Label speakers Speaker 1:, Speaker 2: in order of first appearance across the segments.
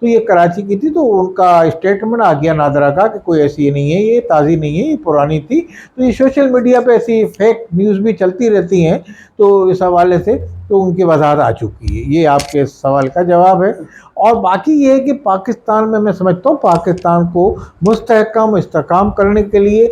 Speaker 1: تو یہ کراچی کی تھی، تو ان کا اسٹیٹمنٹ آ گیا نادرا کا کہ کوئی ایسی نہیں ہے، یہ تازی نہیں ہے، یہ پرانی تھی۔ تو یہ سوشل میڈیا پہ ایسی فیک نیوز بھی چلتی رہتی ہیں، تو اس حوالے سے تو ان کی وضاحت آ چکی ہے۔ یہ آپ کے سوال کا جواب ہے۔ اور باقی یہ ہے کہ پاکستان میں سمجھتا ہوں پاکستان کو مستحکم استحکام کرنے کے لیے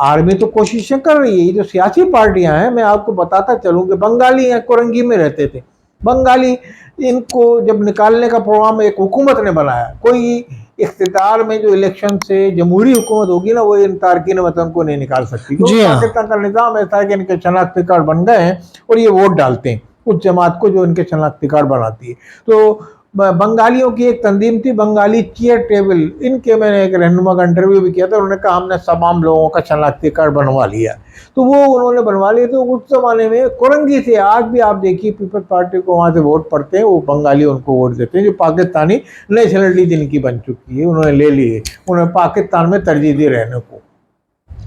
Speaker 1: آرمی تو کوششیں کر رہی ہے۔ یہ جو سیاسی پارٹیاں ہیں، میں آپ کو بتاتا چلوں کہ بنگالی ہیں، کورنگی میں رہتے تھے بنگالی، ان کو جب نکالنے کا پروگرام ایک حکومت نے بنایا، کوئی اقتدار میں جو الیکشن سے جمہوری حکومت ہوگی نا، وہ ان تارکین وطن کو نہیں نکال سکتی۔
Speaker 2: جی ہاں،
Speaker 1: پاکستان کا نظام ایسا ہے کہ ان کے شناختی کارڈ بن گئے ہیں اور یہ ووٹ ڈالتے ہیں اس جماعت کو جو ان کے شناختی کارڈ بناتی ہے۔ تو بنگالیوں کی ایک تنظیم تھی بنگالی چیئر ٹیبل، ان کے میں نے ایک رہنما کا انٹرویو بھی کیا تھا، انہوں نے کہا ہم نے تمام لوگوں کا شناختی کارڈ بنوا لیا۔ تو وہ انہوں نے بنوا لیے، تو اس زمانے میں کورنگی سے آج بھی آپ دیکھیے پیپلز پارٹی کو وہاں سے ووٹ پڑتے ہیں، وہ بنگالی ان کو ووٹ دیتے ہیں، جو پاکستانی نیشنلٹی جن کی بن چکی ہے انہوں نے لے لی ہے، انہوں نے پاکستان میں ترجیح دی رہنے کو۔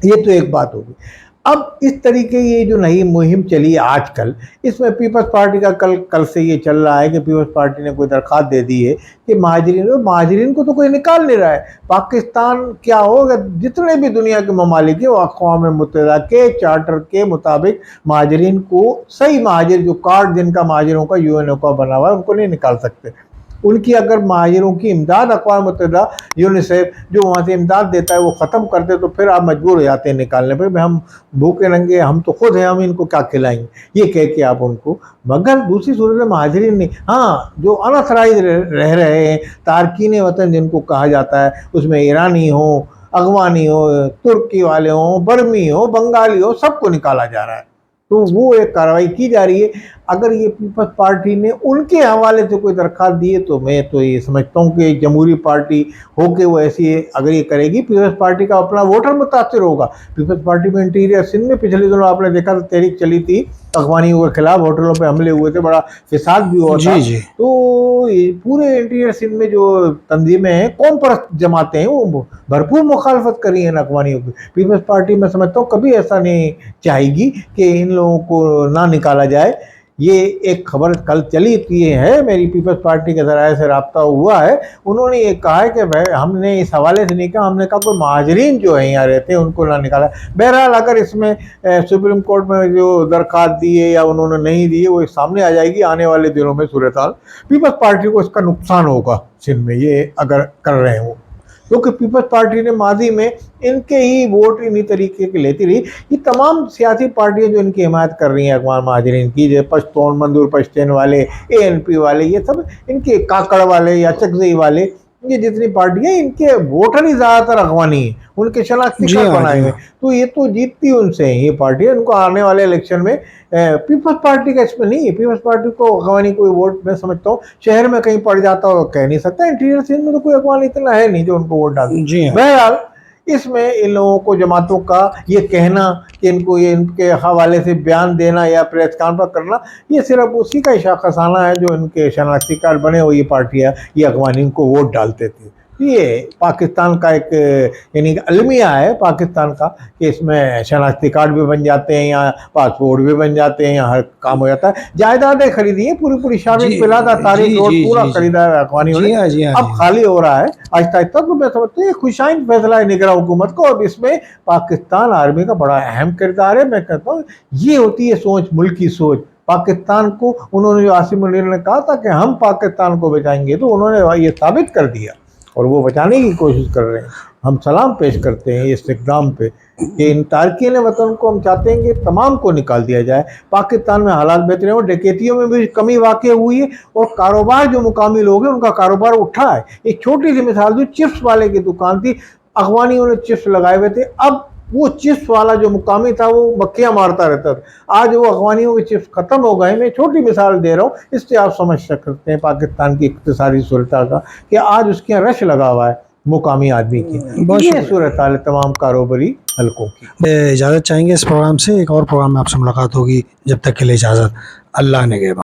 Speaker 1: یہ تو ایک بات ہوگی۔ اب اس طریقے یہ جو نئی مہم چلی آج کل، اس میں پیپلز پارٹی کا کل سے یہ چل رہا ہے کہ پیپلز پارٹی نے کوئی درخواست دے دی ہے کہ مہاجرین کو تو کوئی نکال نہیں رہا ہے۔ پاکستان کیا ہوگا، جتنے بھی دنیا کے ممالک ہیں وہ اقوام متحدہ کے چارٹر کے مطابق مہاجرین کو، صحیح مہاجر جو کارڈ جن کا مہاجروں کا یو این او کا بنا ہوا ہے، ان کو نہیں نکال سکتے۔ ان کی اگر مہاجروں کی امداد اقوام متحدہ یونیسیف جو وہاں سے امداد دیتا ہے وہ ختم کر دے، تو پھر آپ مجبور ہو جاتے ہیں نکالنے پہ، ہم بھوکے ننگے ہم تو خود ہیں، ہم ان کو کیا کھلائیں گے، یہ کہہ کے آپ ان کو۔ مگر دوسری صورت میں مہاجرین نہیں، ہاں جو انتھرائزڈ رہ رہے ہیں، تارکین وطن جن کو کہا جاتا ہے، اس میں ایرانی ہوں، افغانی ہو، ترکی والے ہوں، برمی ہو، بنگالی ہو، سب کو نکالا جا رہا ہے۔ تو وہ ایک کارروائی کی جا رہی ہے۔ اگر یہ پیپلز پارٹی نے ان کے حوالے سے کوئی درخواست دی ہے، تو میں تو یہ سمجھتا ہوں کہ جمہوری پارٹی ہو کے وہ ایسی اگر یہ کرے گی، پیپلز پارٹی کا اپنا ووٹر متاثر ہوگا۔ پیپلز پارٹی میں انٹیریئر سندھ میں پچھلے دنوں آپ نے دیکھا تھا تحریک چلی تھی، اخوانیوں کے خلاف ہوٹلوں پہ حملے ہوئے تھے، بڑا فساد بھی ہوا تھا۔
Speaker 2: جی
Speaker 1: تو پورے انٹیریئر سندھ میں جو تنظیمیں ہیں، قوم پرست جماعتیں ہیں، وہ بھرپور مخالفت کری ہیں اخوانیوں کی۔ پیپلز پارٹی میں سمجھتا ہوں کبھی ایسا نہیں چاہے گی کہ ان لوگوں کو نہ نکالا جائے۔ یہ ایک خبر کل چلی کی ہے، میری پیپلز پارٹی کے ذرائع سے رابطہ ہوا ہے، انہوں نے یہ کہا ہے کہ ہم نے اس حوالے سے نہیں کہا، ہم نے کہا کوئی مہاجرین جو ہیں یہاں رہتے ہیں ان کو نہ نکالا۔ بہرحال اگر اس میں سپریم کورٹ میں جو درخواست دی ہے یا انہوں نے نہیں دی ہے، وہ سامنے آ جائے گی آنے والے دنوں میں صورتحال۔ پیپلز پارٹی کو اس کا نقصان ہوگا سندھ میں، یہ اگر کر رہے ہیں وہ، کیونکہ پیپلز پارٹی نے ماضی میں ان کے ہی ووٹ انہی طریقے کے لیتی رہی۔ یہ تمام سیاسی پارٹیاں جو ان کی حمایت کر رہی ہیں اقوام مہاجرین کی، جیسے پشتون منظور پشتین والے، اے این پی والے، یہ سب ان کے کاکڑ والے یا چکزئی والے، یہ جتنی پارٹیاں ان کے ووٹر ہی زیادہ تر اخوانی ہیں، ان کے شناختی کارڈ بنائے ہوئے، تو یہ تو جیتتی ان سے ہیں یہ پارٹی، ان کو آنے والے الیکشن میں پیپلز پارٹی کا اس میں نہیں ہے۔ پیپلز پارٹی کو اخوانی کوئی ووٹ میں سمجھتا ہوں شہر میں کہیں پڑ جاتا ہو کہہ نہیں سکتا، انٹیریئر سندھ میں تو کوئی اخوانی اتنا ہے نہیں جو ان کو ووٹ ڈالے۔ بہرحال اس میں ان لوگوں کو جماعتوں کا یہ کہنا کہ ان کو یہ ان کے حوالے سے بیان دینا یا پریس کانفرنس کرنا، یہ صرف اسی کا شاخسانہ ہے جو ان کے شناختی کارڈ بنے ہوئی یہ پارٹیاں یہ اخوانی کو ووٹ ڈالتے تھے۔ یہ پاکستان کا ایک یعنی المیہ ہے پاکستان کا کہ اس میں شناختی کارڈ بھی بن جاتے ہیں، یا پاسپورٹ بھی بن جاتے ہیں، یا ہر کام ہو جاتا ہے۔ جائیدادیں خریدی ہیں پوری شامل پلادا تاریخ روڈ پورا خریدا ہے اخوانیوں نے، اب خالی ہو رہا ہے آہستہ آہستہ۔ تو میں سمجھتا ہوں یہ خوشائند فیصلہ ہے نگراں حکومت کو، اب اس میں پاکستان آرمی کا بڑا اہم کردار ہے۔ میں کہتا ہوں یہ ہوتی ہے سوچ، ملکی سوچ۔ پاکستان کو انہوں نے جو عاصم منیر نے کہا تھا کہ ہم پاکستان کو بچائیں گے، تو انہوں نے یہ ثابت کر دیا اور وہ بچانے کی کوشش کر رہے ہیں۔ ہم سلام پیش کرتے ہیں اس اقدام پہ کہ ان تارکین وطن کو ہم چاہتے ہیں کہ تمام کو نکال دیا جائے۔ پاکستان میں حالات بہتر ہیں، اور ڈکیتیوں میں بھی کمی واقع ہوئی ہے، اور کاروبار جو مقامی لوگ ہیں ان کا کاروبار اٹھا ہے۔ ایک چھوٹی سی مثال دوں، چپس والے کی دکان تھی، اخوانیوں نے چپس لگائے ہوئے تھے، اب وہ چپس والا جو مقامی تھا وہ مکھیاں مارتا رہتا تھا، آج وہ اخوانیوں کے چپس ختم ہو گئے۔ میں چھوٹی مثال دے رہا ہوں، اس سے آپ سمجھ سکتے ہیں پاکستان کی اقتصادی صورتحال کا کہ آج اس کے یہاں رش لگا ہوا ہے مقامی آدمی کی۔ یہ صورتحال تمام کاروباری حلقوں کی۔
Speaker 2: اجازت چاہیں گے اس پروگرام سے، ایک اور پروگرام میں آپ سے ملاقات ہوگی، جب تک کے لیے اجازت، اللہ نگہبان۔